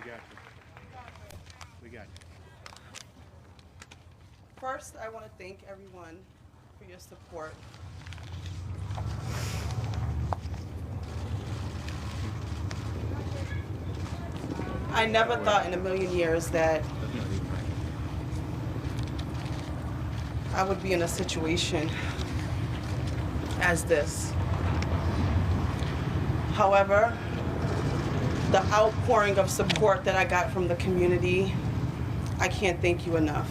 got you. We got you. First, I want to thank everyone for your support. I never thought in a million years that I would be in a situation as this. However, the outpouring of support that I got from the community, I can't thank you enough.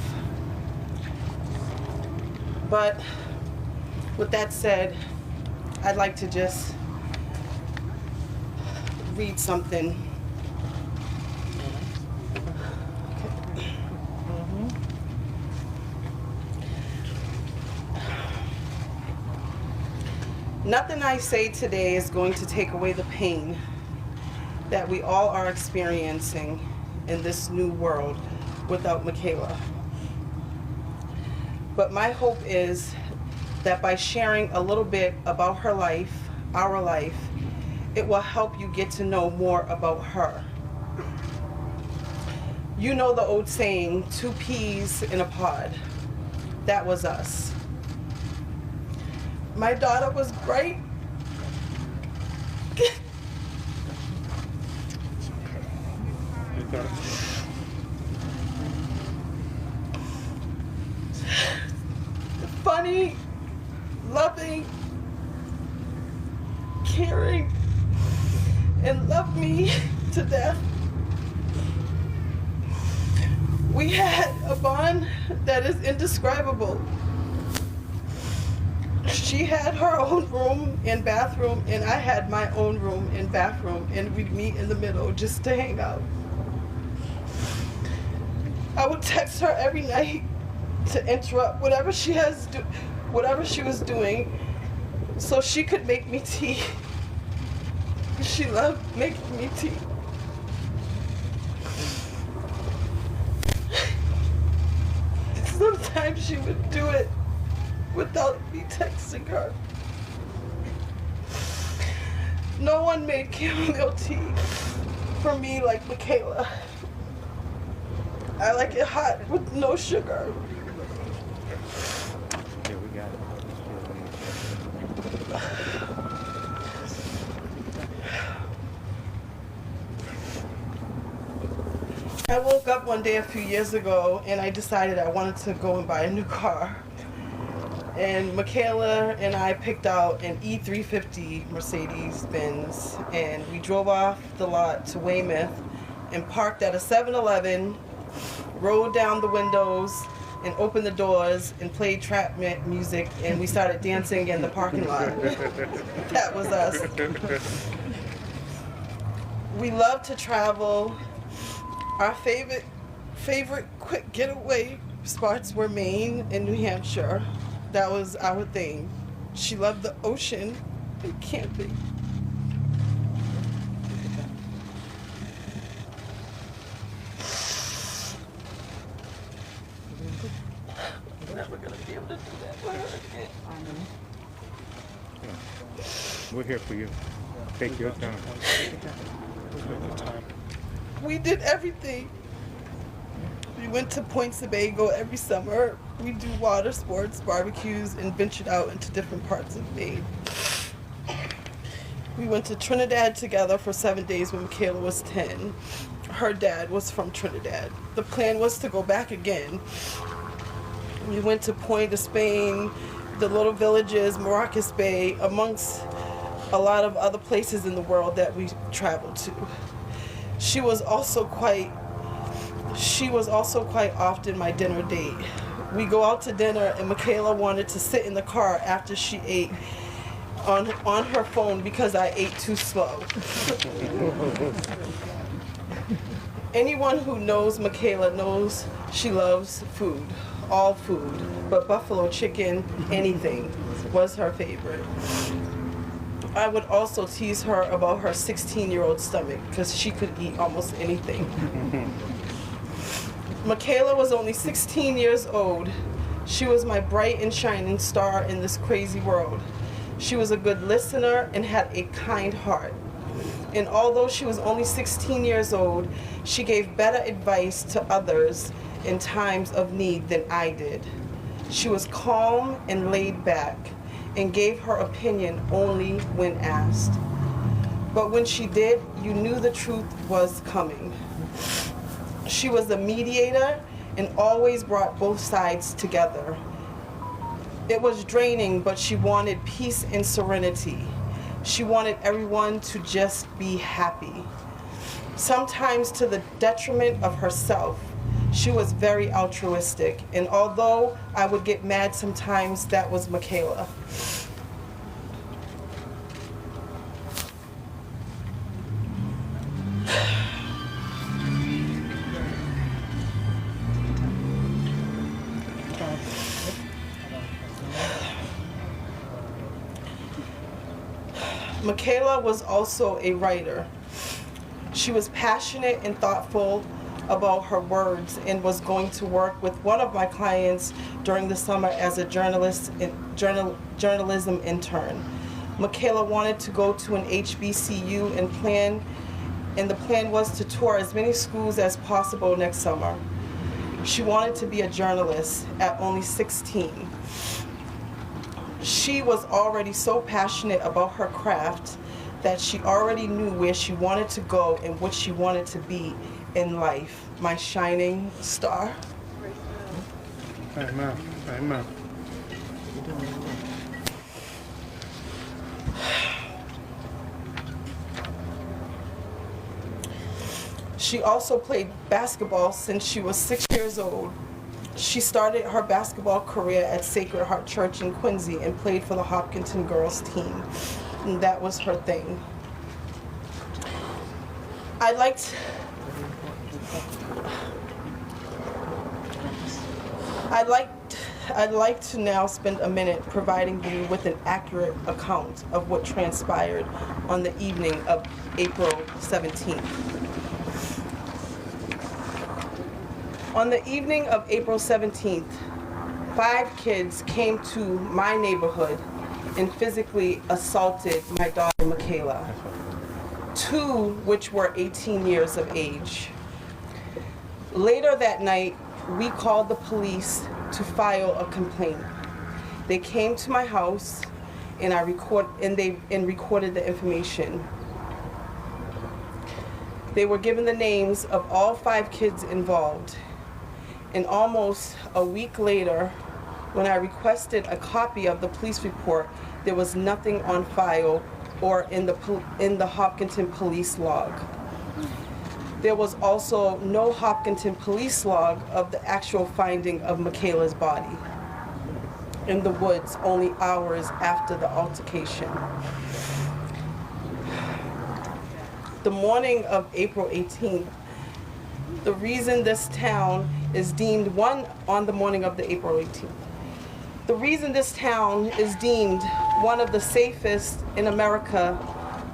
But with that said, I'd like to just read something. Nothing I say today is going to take away the pain that we all are experiencing in this new world without Michaela. But my hope is that by sharing a little bit about her life, our life, it will help you get to know more about her. You know the old saying, 2 peas in a pod. That was us. My daughter was bright. Funny, loving, caring, and loved me to death. We had a bond that is indescribable. She had her own room and bathroom, and I had my own room and bathroom, and we'd meet in the middle just to hang out. I would text her every night to interrupt whatever she was doing, so she could make me tea. She loved making me tea. Sometimes she would do it without me texting her. No one made chamomile tea for me like Michaela. I like it hot with no sugar. Yeah, we got it. I woke up one day a few years ago and I decided I wanted to go and buy a new car. And Michaela and I picked out an E350 Mercedes-Benz, and we drove off the lot to Weymouth and parked at a 7-Eleven, rolled down the windows and opened the doors and played trap music, and we started dancing in the parking lot. That was us. We love to travel. Our favorite quick getaway spots were Maine and New Hampshire. That was our thing. She loved the ocean and camping. I'm never gonna be able to do that for her again. We're here for you. Take your time. We did everything. We went to Point Sebago every summer. We do water sports, barbecues, and ventured out into different parts of Maine. We went to Trinidad together for 7 days when Michaela was 10. Her dad was from Trinidad. The plan was to go back again. We went to Point de Spain, the little villages, Maracas Bay, amongst a lot of other places in the world that we traveled to. She was also quite often my dinner date. We go out to dinner and Michaela wanted to sit in the car after she ate on her phone because I ate too slow. Anyone who knows Michaela knows she loves food, all food, but buffalo chicken, anything, was her favorite. I would also tease her about her 16-year-old stomach because she could eat almost anything. Michaela was only 16 years old. She was my bright and shining star in this crazy world. She was a good listener and had a kind heart. And although she was only 16 years old, she gave better advice to others in times of need than I did. She was calm and laid back and gave her opinion only when asked. But when she did, you knew the truth was coming. She was a mediator and always brought both sides together. It was draining, but she wanted peace and serenity. She wanted everyone to just be happy. Sometimes to the detriment of herself. She was very altruistic, and although I would get mad sometimes, that was Michaela. Michaela was also a writer. She was passionate and thoughtful about her words and was going to work with one of my clients during the summer as a journalism intern. Michaela wanted to go to an HBCU and the plan was to tour as many schools as possible next summer. She wanted to be a journalist at only 16. She was already so passionate about her craft that she already knew where she wanted to go and what she wanted to be in life. My shining star. Amen. Amen. She also played basketball since she was 6 years old. She started her basketball career at Sacred Heart Church in Quincy and played for the Hopkinton girls team. And that was her thing. I'd like to now spend a minute providing you with an accurate account of what transpired on the evening of April 17th. On the evening of April 17th, 5 kids came to my neighborhood and physically assaulted my daughter Michaela, 2 which were 18 years of age. Later that night, we called the police to file a complaint. They came to my house and recorded the information. They were given the names of all 5 kids involved. And almost a week later, when I requested a copy of the police report, there was nothing on file or in the Hopkinton police log. There was also no Hopkinton police log of the actual finding of Michaela's body in the woods only hours after the altercation. The morning of April 18th, the reason this town is deemed one of the safest in America,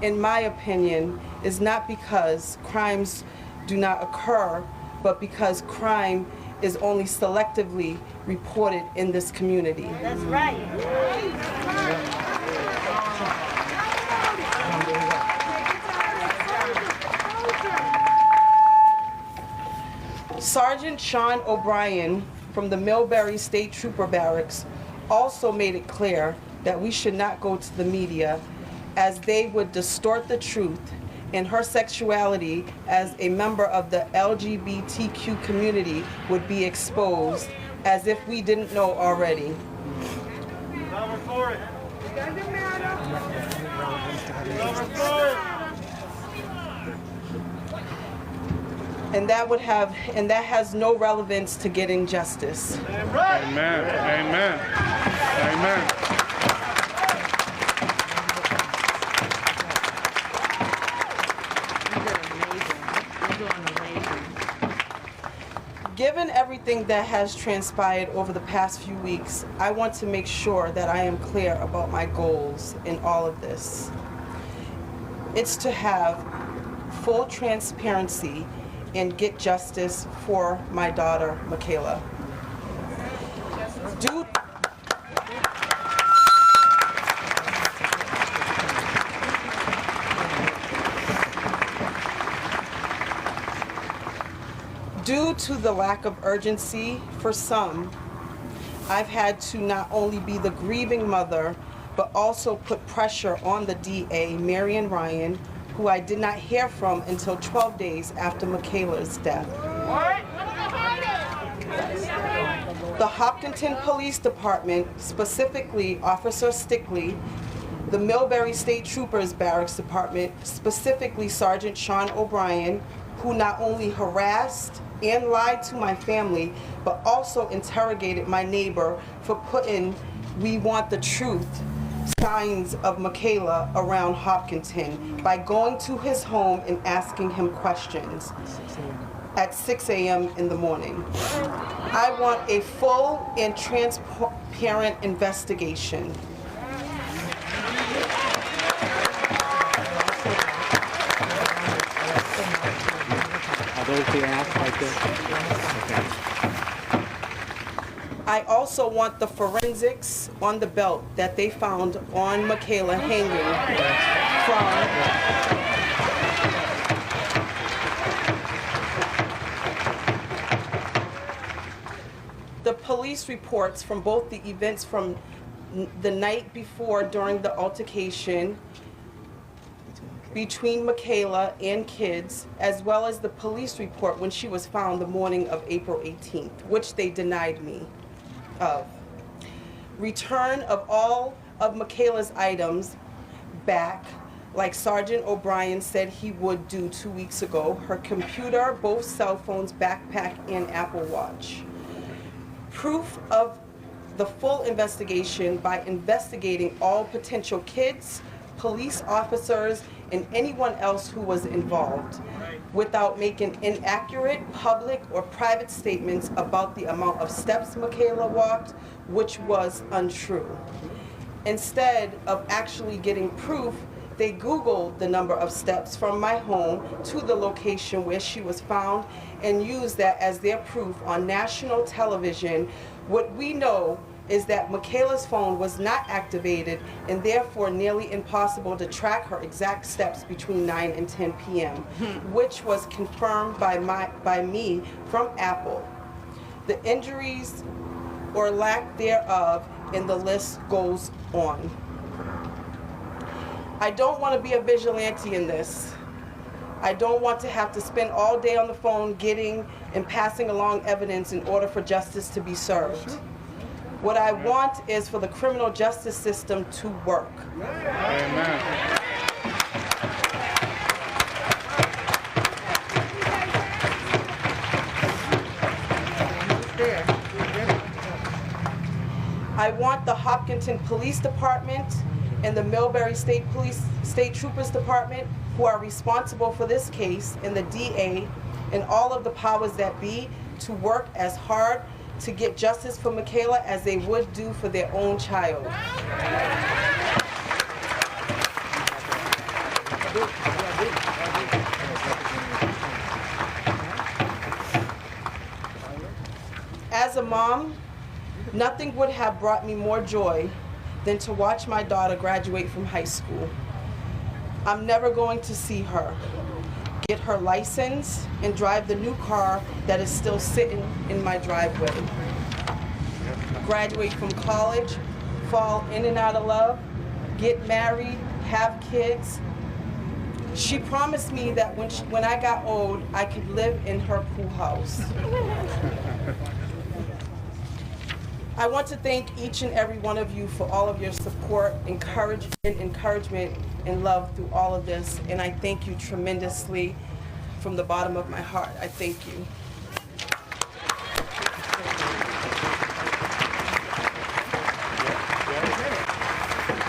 in my opinion, is not because crimes do not occur, but because crime is only selectively reported in this community. That's right. Sergeant Sean O'Brien from the Millbury State Trooper Barracks also made it clear that we should not go to the media as they would distort the truth, and her sexuality as a member of the LGBTQ community would be exposed as if we didn't know already. And that has no relevance to getting justice. Amen. Amen. Amen. Given everything that has transpired over the past few weeks, I want to make sure that I am clear about my goals in all of this. It's to have full transparency and get justice for my daughter, Michaela. Due to the lack of urgency for some, I've had to not only be the grieving mother, but also put pressure on the DA, Marion Ryan, who I did not hear from until 12 days after Michaela's death. The Hopkinton Police Department, specifically Officer Stickley, the Millbury State Troopers Barracks Department, specifically Sergeant Sean O'Brien, who not only harassed and lied to my family, but also interrogated my neighbor for putting "We want the truth" signs of Michaela around Hopkinton by going to his home and asking him questions at 6 a.m. in the morning. I want a full and transparent investigation. Are those the ass right there? Okay. I also want the forensics on the belt that they found on Michaela hanging from the police reports from both the events from the night before during the altercation between Michaela and kids, as well as the police report when she was found the morning of April 18th, which they denied me of. Return of all of Michaela's items back, like Sergeant O'Brien said he would do 2 weeks ago. Her computer, both cell phones, backpack, and Apple Watch. Proof of the full investigation by investigating all potential kids, police officers, and anyone else who was involved, without making inaccurate public or private statements about the amount of steps Michaela walked, which was untrue. Instead of actually getting proof, they Googled the number of steps from my home to the location where she was found and used that as their proof on national television. What we know is that Michaela's phone was not activated and therefore nearly impossible to track her exact steps between 9 and 10 p.m., which was confirmed by me from Apple. The injuries or lack thereof, and the list goes on. I don't want to be a vigilante in this. I don't want to have to spend all day on the phone getting and passing along evidence in order for justice to be served. What I want is for the criminal justice system to work. Amen. I want the Hopkinton Police Department and the Millbury State Troopers Department, who are responsible for this case, and the DA and all of the powers that be, to work as hard to get justice for Michaela as they would do for their own child. As a mom, nothing would have brought me more joy than to watch my daughter graduate from high school. I'm never going to see her get her license and drive the new car that is still sitting in my driveway. Graduate from college, fall in and out of love, get married, have kids. She promised me that when I got old, I could live in her pool house. I want to thank each and every one of you for all of your support, encouragement, and love through all of this. And I thank you tremendously from the bottom of my heart. I thank you.